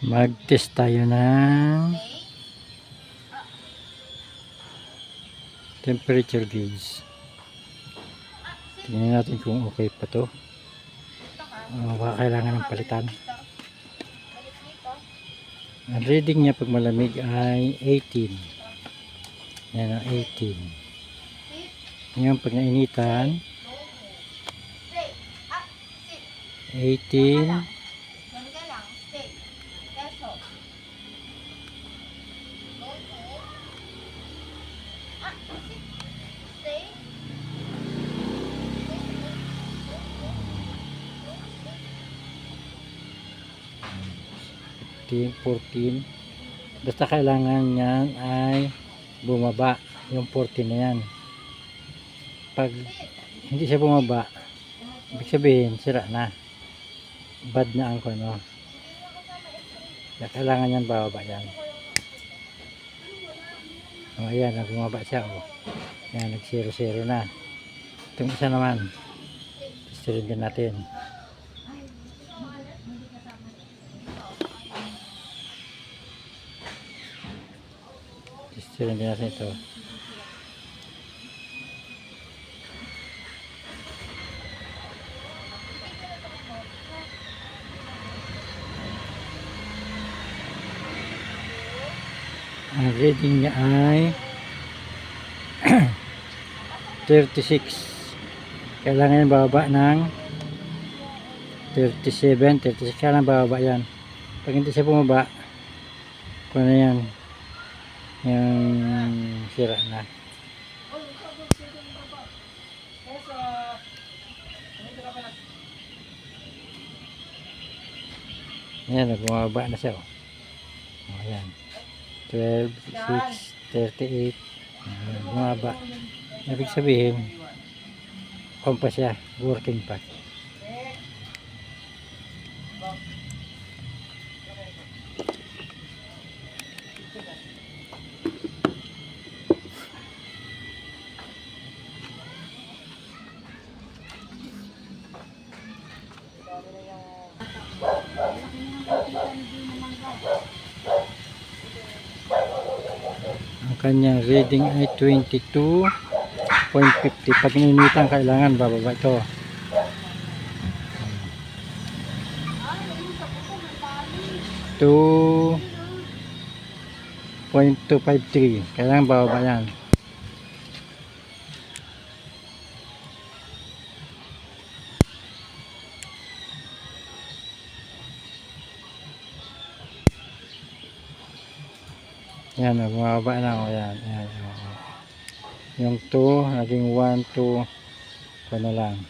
Mag-test tayo ng temperature gauge. Tingnan natin kung okay pa to. Baka kailangan ng palitan. Ang reading niya pag malamig ay 18. Yan ang 18. Ngayon pag nainitan 18. $14. Basta kailangan niyan ay bumaba yung 14 na yan. Pag hindi siya bumaba, ibig sabihin sira na, bad na ang kuno. Kailangan yan bababa yan. Ayan, bumaba siya. Ayan, nag 0-0 na. Itong isa naman, testirin din natin. Testirin din natin ito. Ang reading niya ay 36. Kailangan bababa ng 37, 36. Kailangan bababa yan. Pag hindi siya bumaba, kung ano yan, yung sira na. Ayan, bumaba na siya. Ayan. 12, 6, 38. Bumaba. Ibig sabihin, on pa siya, working pa. Ang kanyang reading ay 22.50. Pag ininitan, kailangan bababa ito. 2.253. Kailangan bababa yan. Yan, bumaba na. Yan, yan. Yung 2, naging 1, 2. Ito na lang.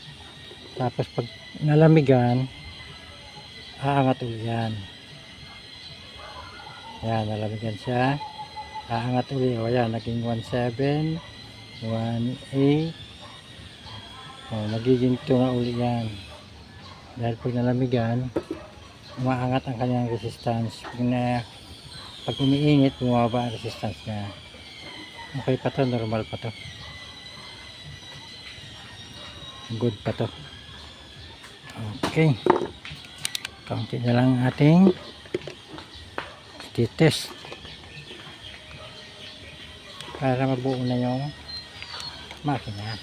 Tapos pag nalamigan, aangat ulit yan. Yan, nalamigan siya. Aangat ulit. O yan, naging 1.7, 1.8. O, magiging 2 na ulit yan. Dahil pag nalamigan, umaangat ang kanyang resistance. Pag umiinit, bumaba ang resistance niya. Okay pa to, normal pa to. Good pa to. Okay. Kaunti na lang ating titest para mabuo na yung makina.